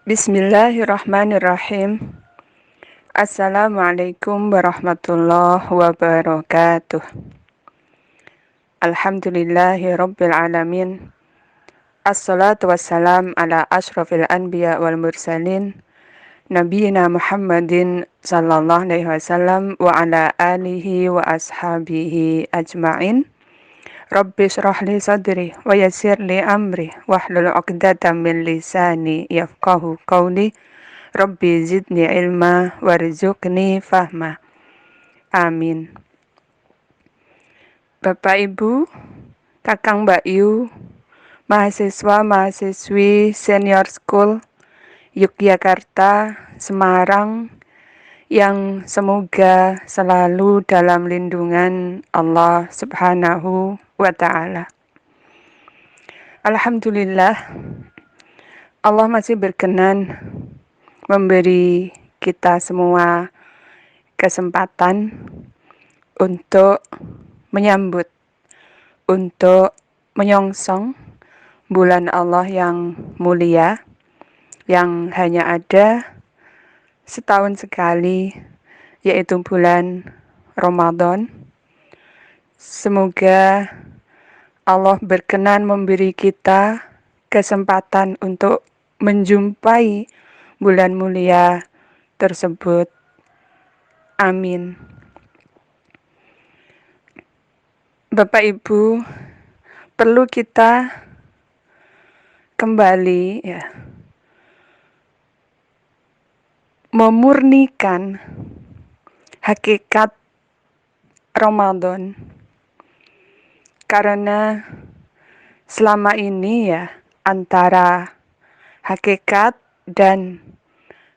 Bismillahirrahmanirrahim. Assalamualaikum warahmatullahi wabarakatuh. Alhamdulillahi rabbil alamin. Assalatu wassalam ala ashrafil anbiya wal mursalin. Nabiyina Muhammadin sallallahu alaihi wasallam wa ala alihi wa ashabihi ajma'in. Rabbi shrah li sadri wa yassir li amri wahlul 'uqdatam min lisani yafqahu qawli. Rabbi zidni ilma warzuqni fahma. Amin. Bapak Ibu, Kakang Mbak Yu, mahasiswa-mahasiswi Senior School Yogyakarta, Semarang, yang semoga selalu dalam lindungan Allah Subhanahu wa Ta'ala. Alhamdulillah, Allah masih berkenan memberi kita semua kesempatan untuk menyambut, untuk menyongsong bulan Allah yang mulia, yang hanya ada setahun sekali, yaitu bulan Ramadan. Semoga Allah berkenan memberi kita kesempatan untuk menjumpai bulan mulia tersebut. Amin. Bapak Ibu, perlu kita kembali memurnikan hakikat Ramadan. Karena selama ini antara hakikat dan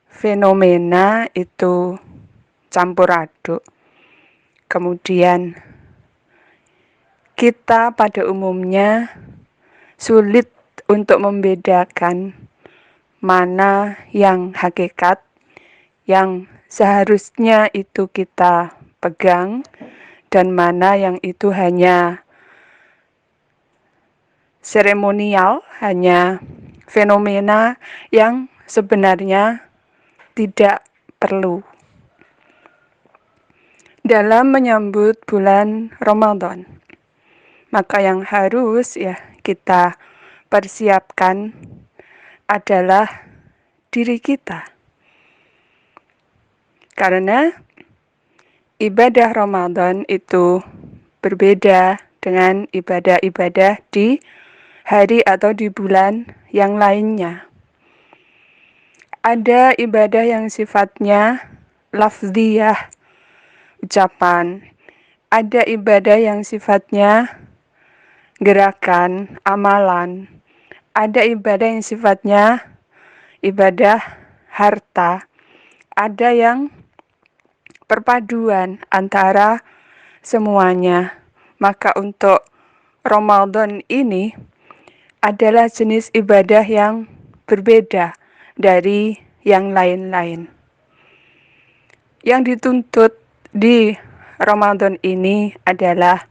fenomena itu campur aduk. Kemudian kita pada umumnya sulit untuk membedakan mana yang hakikat, yang seharusnya itu kita pegang, dan mana yang itu hanya seremonial, hanya fenomena yang sebenarnya tidak perlu. Dalam menyambut bulan Ramadan, maka yang harus kita persiapkan adalah diri kita. Karena ibadah Ramadan itu berbeda dengan ibadah-ibadah di hari atau di bulan yang lainnya. Ada ibadah yang sifatnya lafziyah, ucapan. Ada ibadah yang sifatnya gerakan, amalan. Ada ibadah yang sifatnya ibadah harta. Ada yang perpaduan antara semuanya. Maka untuk Ramadan ini adalah jenis ibadah yang berbeda dari yang lain-lain. Yang dituntut di Ramadan ini adalah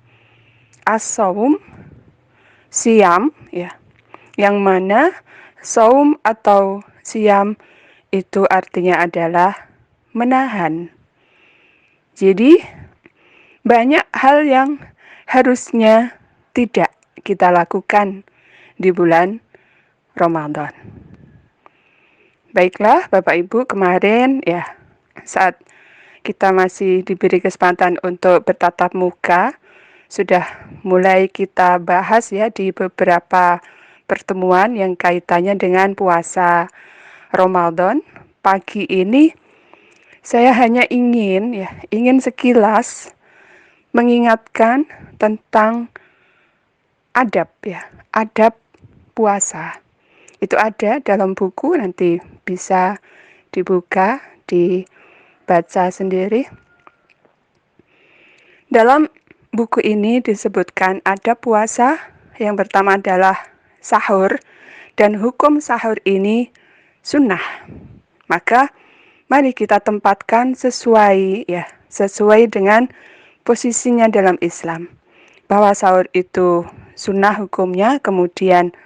as-shaum, siam, yang mana saum atau siam itu artinya adalah menahan. Jadi banyak hal yang harusnya tidak kita lakukan di bulan Ramadan. Baiklah Bapak Ibu, kemarin saat kita masih diberi kesempatan untuk bertatap muka, sudah mulai kita bahas di beberapa pertemuan yang kaitannya dengan puasa Ramadan. Pagi ini saya hanya ingin sekilas mengingatkan tentang adab puasa. Itu ada dalam buku, nanti bisa dibuka, dibaca sendiri. Dalam buku ini disebutkan adab puasa. Yang pertama adalah sahur, dan hukum sahur ini sunnah. Maka mari kita tempatkan sesuai dengan posisinya dalam Islam. Bahwa sahur itu sunnah hukumnya, kemudian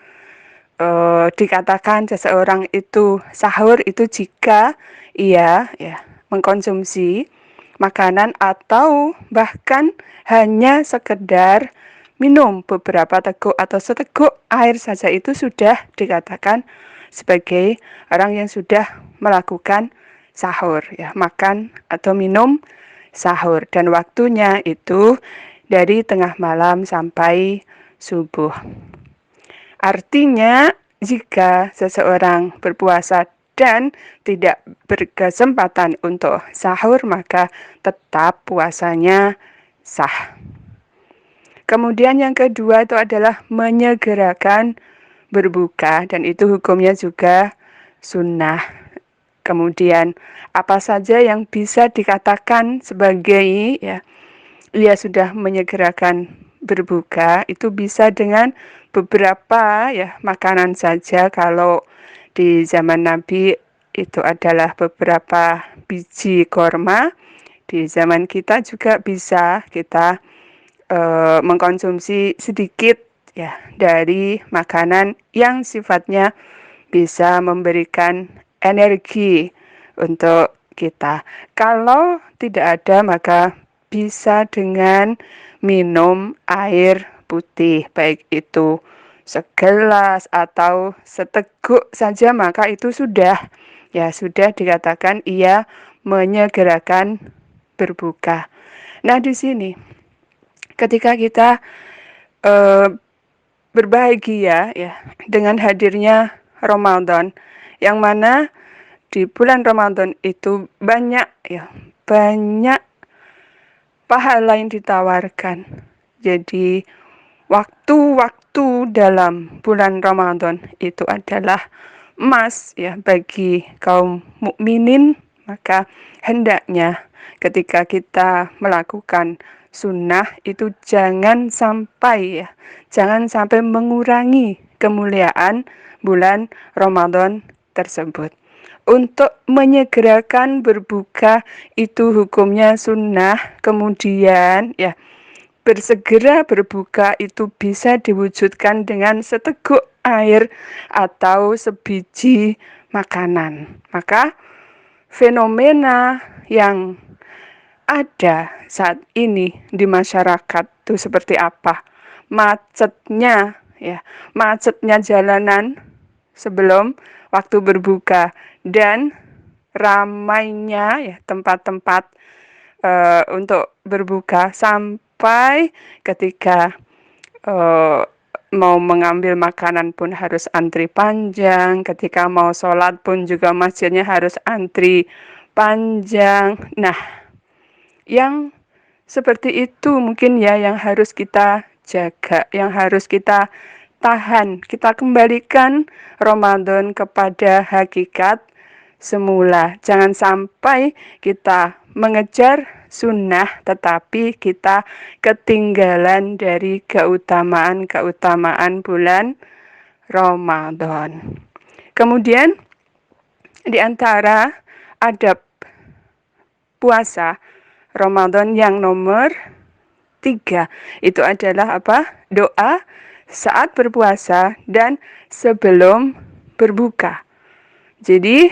dikatakan seseorang itu sahur itu jika ia mengkonsumsi makanan atau bahkan hanya sekedar minum beberapa teguk atau seteguk air saja itu sudah dikatakan sebagai orang yang sudah melakukan sahur, makan atau minum sahur, dan waktunya itu dari tengah malam sampai subuh. Artinya, jika seseorang berpuasa dan tidak berkesempatan untuk sahur, maka tetap puasanya sah. Kemudian yang kedua itu adalah menyegerakan berbuka, dan itu hukumnya juga sunnah. Kemudian apa saja yang bisa dikatakan sebagai ia sudah menyegerakan berbuka, itu bisa dengan beberapa makanan saja. Kalau di zaman Nabi itu adalah beberapa biji korma, di zaman kita juga bisa kita mengkonsumsi sedikit dari makanan yang sifatnya bisa memberikan energi untuk kita. Kalau tidak ada, maka bisa dengan minum air putih, baik itu segelas atau seteguk saja, maka itu sudah dikatakan ia menyegerakan berbuka. Nah, di sini ketika kita berbahagia dengan hadirnya Ramadan, yang mana di bulan Ramadan itu banyak pahala yang ditawarkan. Jadi waktu-waktu dalam bulan Ramadan itu adalah emas bagi kaum mukminin. Maka hendaknya ketika kita melakukan sunnah itu jangan sampai mengurangi kemuliaan bulan Ramadan tersebut. Untuk menyegerakan berbuka itu hukumnya sunnah. Kemudian bersegera berbuka itu bisa diwujudkan dengan seteguk air atau sebiji makanan. Maka fenomena yang ada saat ini di masyarakat itu seperti apa? Macetnya jalanan sebelum waktu berbuka, dan ramainya tempat-tempat untuk berbuka, sampai ketika mau mengambil makanan pun harus antri panjang, ketika mau sholat pun juga masjidnya harus antri panjang. Nah, yang seperti itu mungkin yang harus kita jaga, yang harus kita tahan. Kita kembalikan Ramadan kepada hakikat semula. Jangan sampai kita mengejar sunnah tetapi kita ketinggalan dari keutamaan bulan Ramadan. Kemudian di antara adab puasa Ramadan yang nomor 3 itu adalah apa? Doa saat berpuasa dan sebelum berbuka. Jadi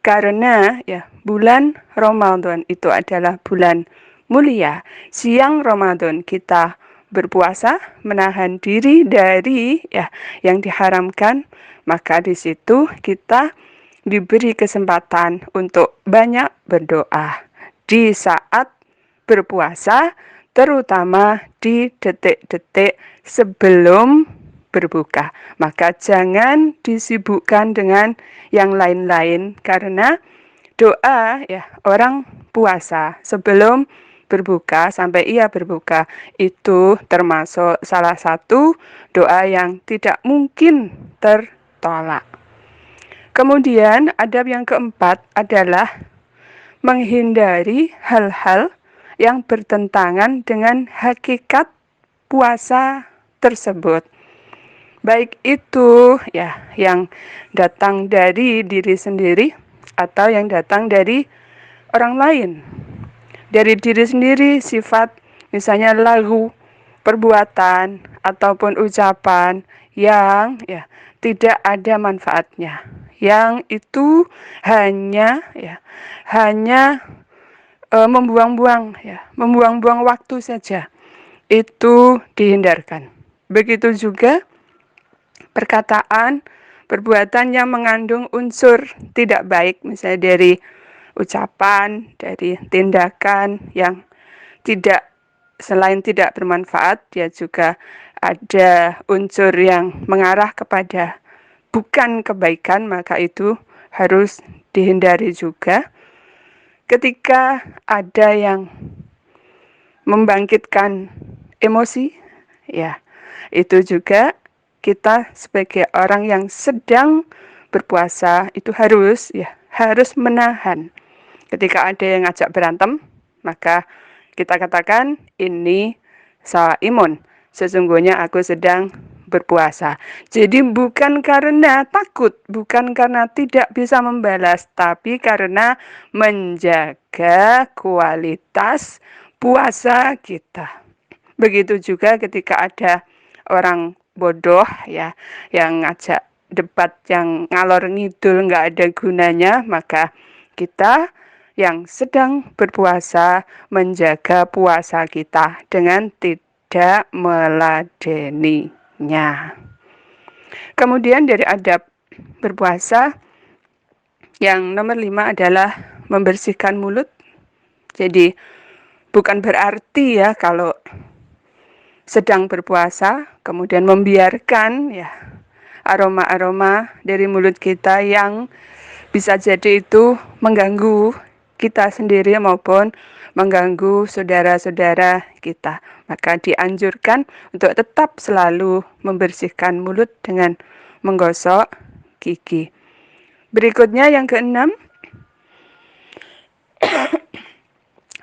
karena bulan Ramadan itu adalah bulan mulia, siang Ramadan kita berpuasa, menahan diri dari yang diharamkan, maka di situ kita diberi kesempatan untuk banyak berdoa di saat berpuasa, terutama di detik-detik sebelum berbuka. Maka jangan disibukkan dengan yang lain-lain, karena doa orang puasa sebelum berbuka sampai ia berbuka itu termasuk salah satu doa yang tidak mungkin tertolak. Kemudian adab yang keempat adalah menghindari hal-hal yang bertentangan dengan hakikat puasa tersebut. Baik itu yang datang dari diri sendiri atau yang datang dari orang lain. Dari diri sendiri sifat misalnya lagu, perbuatan ataupun ucapan yang tidak ada manfaatnya. Yang itu hanya membuang-buang membuang-buang waktu saja. Itu dihindarkan. Begitu juga perkataan, perbuatan yang mengandung unsur tidak baik, misalnya dari ucapan, dari tindakan yang tidak, selain tidak bermanfaat, dia juga ada unsur yang mengarah kepada bukan kebaikan, maka itu harus dihindari juga. Ketika ada yang membangkitkan emosi, ya, itu juga kita sebagai orang yang sedang berpuasa itu harus menahan. Ketika ada yang ngajak berantem, maka kita katakan ini imun. Sesungguhnya aku sedang berpuasa. Jadi bukan karena takut, bukan karena tidak bisa membalas, tapi karena menjaga kualitas puasa kita. Begitu juga ketika ada orang bodoh yang ngajak debat yang ngalor ngidul nggak ada gunanya, maka kita yang sedang berpuasa menjaga puasa kita dengan tidak meladeninya. Kemudian dari adab berpuasa yang nomor 5 adalah membersihkan mulut. Jadi bukan berarti kalau sedang berpuasa kemudian membiarkan aroma-aroma dari mulut kita yang bisa jadi itu mengganggu kita sendiri maupun mengganggu saudara-saudara kita. Maka dianjurkan untuk tetap selalu membersihkan mulut dengan menggosok gigi. Berikutnya yang keenam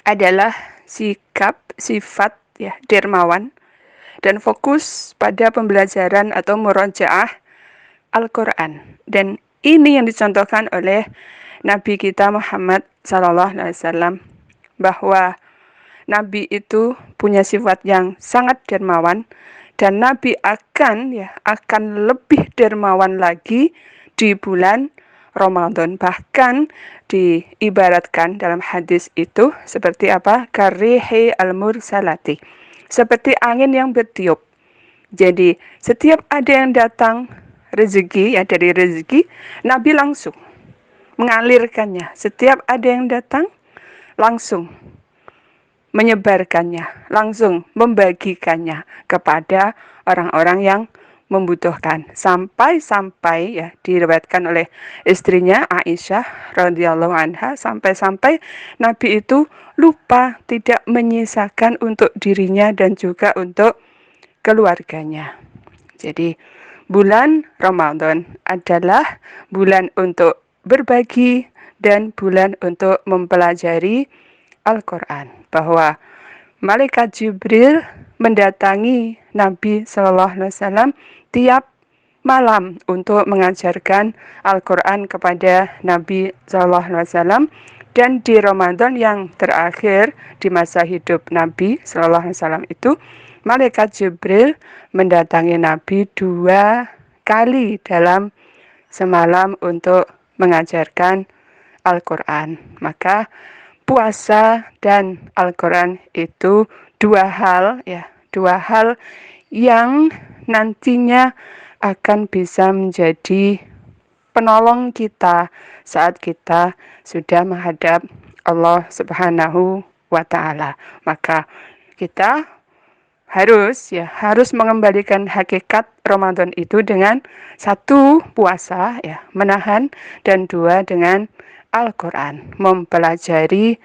adalah sifat dermawan dan fokus pada pembelajaran atau murojaah Al-Quran. Dan ini yang dicontohkan oleh Nabi kita Muhammad SAW, bahwa Nabi itu punya sifat yang sangat dermawan, dan Nabi akan lebih dermawan lagi di bulan Ramadan. Bahkan diibaratkan dalam hadis itu seperti apa? Karihi al-mursalati, seperti angin yang bertiup. Jadi setiap ada yang datang rezeki dari rezeki, Nabi langsung mengalirkannya. Setiap ada yang datang langsung menyebarkannya, langsung membagikannya kepada orang-orang yang membutuhkan. Sampai diriwayatkan oleh istrinya Aisyah radhiyallahu anha, sampai Nabi itu lupa tidak menyisakan untuk dirinya dan juga untuk keluarganya. Jadi bulan Ramadan adalah bulan untuk berbagi dan bulan untuk mempelajari Al-Quran. Bahwa malaikat Jibril mendatangi Nabi SAW tiap malam untuk mengajarkan Al-Quran kepada Nabi SAW. Dan di Ramadan yang terakhir di masa hidup Nabi SAW itu, malaikat Jibril mendatangi Nabi 2 kali dalam semalam untuk mengajarkan Al-Quran. Maka puasa dan Al-Quran itu dua hal yang nantinya akan bisa menjadi penolong kita saat kita sudah menghadap Allah Subhanahu wa Ta'ala. Maka kita harus mengembalikan hakikat Ramadan itu dengan 1, puasa menahan, dan 2, dengan Al-Quran, mempelajari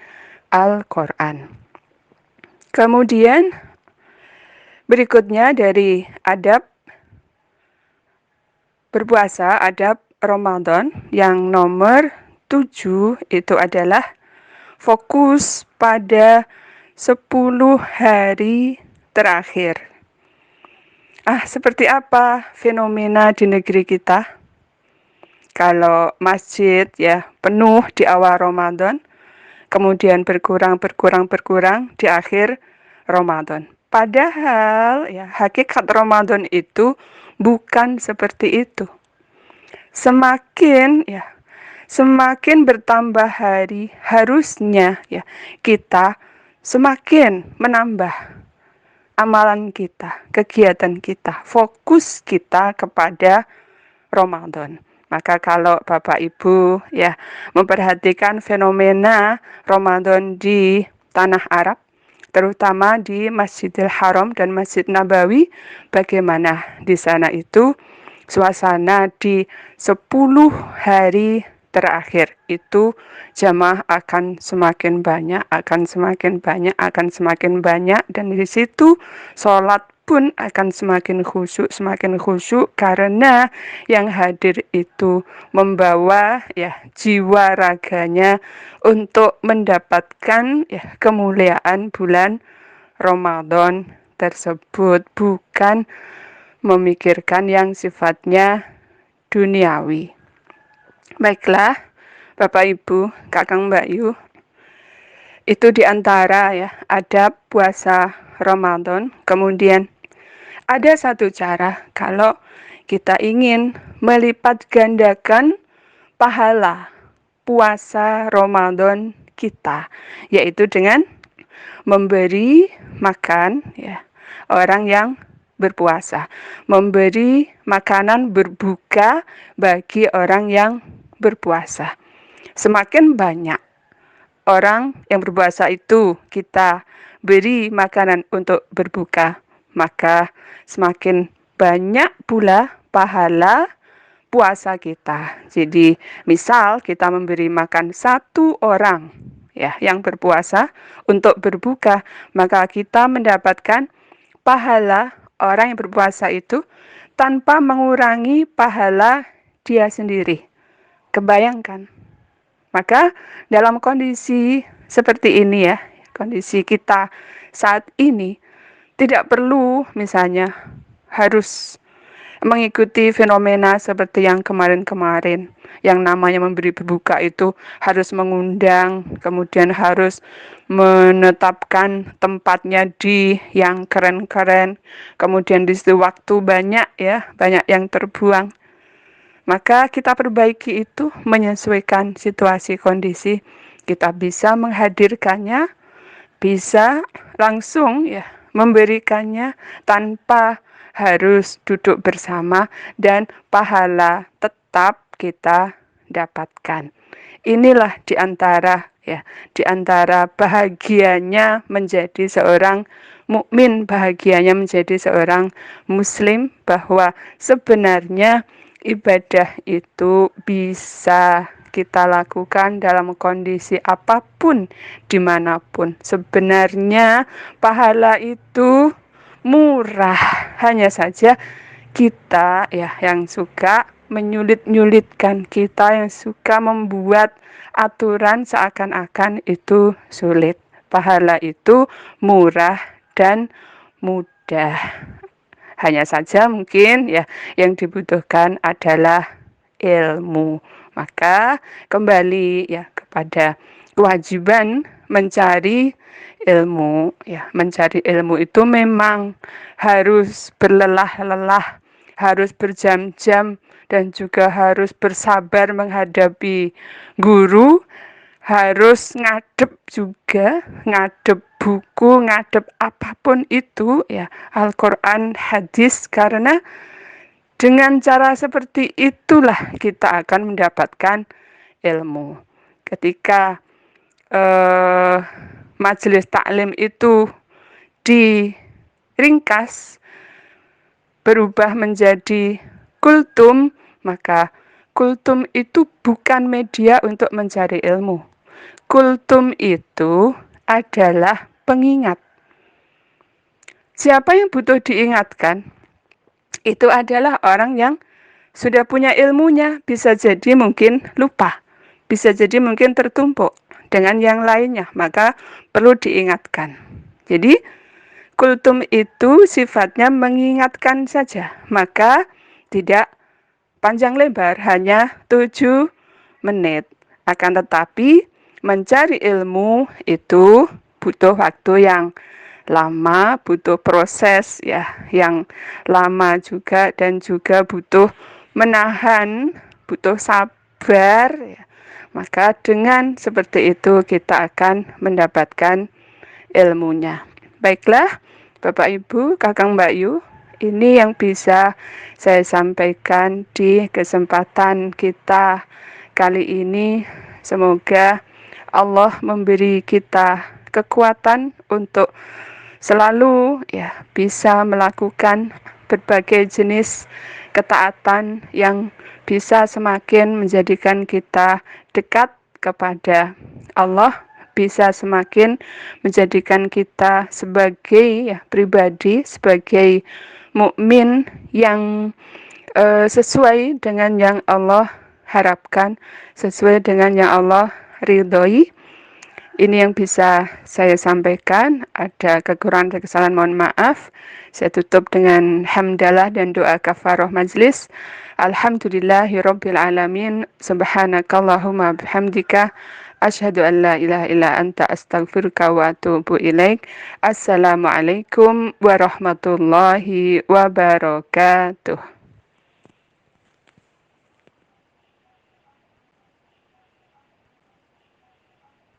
Al-Quran. Kemudian berikutnya dari adab berpuasa, adab Ramadan yang nomor 7 itu adalah fokus pada 10 hari terakhir. Seperti apa fenomena di negeri kita? Kalau masjid penuh di awal Ramadan, kemudian berkurang di akhir Ramadan. Padahal hakikat Ramadan itu bukan seperti itu. semakin bertambah hari, harusnya ya kita semakin menambah amalan kita, kegiatan kita, fokus kita kepada Ramadan. Maka kalau Bapak Ibu ya memperhatikan fenomena Ramadan di tanah Arab, terutama di Masjidil Haram dan Masjid Nabawi, bagaimana di sana itu suasana di 10 hari terakhir itu jamaah akan semakin banyak, akan semakin banyak, dan di situ sholat pun akan semakin khusyuk karena yang hadir itu membawa ya jiwa raganya untuk mendapatkan ya kemuliaan bulan Ramadan tersebut, bukan memikirkan yang sifatnya duniawi. Baiklah, Bapak Ibu, Kakang Mbak Yu, itu diantara ya adab puasa Ramadan. Kemudian ada satu cara kalau kita ingin melipat gandakan pahala puasa Ramadan kita, yaitu dengan memberi makan ya orang yang berpuasa, memberi makanan berbuka bagi orang yang berpuasa. Semakin banyak orang yang berpuasa itu kita beri makanan untuk berbuka, maka semakin banyak pula pahala puasa kita. Jadi misal kita memberi makan satu orang ya yang berpuasa untuk berbuka, maka kita mendapatkan pahala orang yang berpuasa itu tanpa mengurangi pahala dia sendiri. Kebayangkan? Maka dalam kondisi seperti ini ya, kondisi kita saat ini tidak perlu misalnya harus mengikuti fenomena seperti yang kemarin-kemarin. Yang namanya memberi berbuka itu harus mengundang, kemudian harus menetapkan tempatnya di yang keren-keren, kemudian di situ waktu banyak ya, banyak yang terbuang. Maka kita perbaiki itu menyesuaikan situasi kondisi. Kita bisa menghadirkannya, bisa langsung ya memberikannya tanpa harus duduk bersama, dan pahala tetap kita dapatkan. Inilah diantara bahagianya menjadi seorang mukmin, bahagianya menjadi seorang muslim, bahwa sebenarnya ibadah itu bisa kita lakukan dalam kondisi apapun, dimanapun. Sebenarnya pahala itu murah, hanya saja kita ya yang suka menyulit-nyulitkan, kita yang suka membuat aturan seakan-akan itu sulit. Pahala itu murah dan mudah. Hanya saja mungkin ya yang dibutuhkan adalah ilmu. Maka kembali ya kepada kewajiban mencari ilmu ya. Mencari ilmu itu memang harus berlelah-lelah, harus berjam-jam, dan juga harus bersabar menghadapi guru, harus ngadep juga, ngadep buku, ngadep apapun itu ya, Al-Quran, hadis, karena dengan cara seperti itulah kita akan mendapatkan ilmu. Ketika majelis taklim itu diringkas berubah menjadi kultum, maka kultum itu bukan media untuk mencari ilmu. Kultum itu adalah pengingat. Siapa yang butuh diingatkan? Itu adalah orang yang sudah punya ilmunya, bisa jadi mungkin lupa, bisa jadi mungkin tertumpuk dengan yang lainnya, maka perlu diingatkan. Jadi kultum itu sifatnya mengingatkan saja, maka tidak panjang lebar, hanya 7 menit. Akan tetapi mencari ilmu itu butuh waktu yang lama, butuh proses ya yang lama juga, dan juga butuh menahan butuh sabar, ya. Maka dengan seperti itu kita akan mendapatkan ilmunya. Baiklah, Bapak Ibu, Kakang Mbak Yu, ini yang bisa saya sampaikan di kesempatan kita kali ini. Semoga Allah memberi kita kekuatan untuk selalu bisa melakukan berbagai jenis ketaatan yang bisa semakin menjadikan kita dekat kepada Allah, bisa semakin menjadikan kita sebagai pribadi, sebagai mukmin yang sesuai dengan yang Allah harapkan, sesuai dengan yang Allah ridhoi. Ini yang bisa saya sampaikan. Ada kekurangan dan kesalahan, mohon maaf. Saya tutup dengan hamdalah dan doa kafarah majlis. Alhamdulillahirabbil alamin. Subhanakallahumma bihamdika asyhadu an la ilaha illa anta astaghfiruka wa atubu ilaik. Assalamualaikum warahmatullahi wabarakatuh.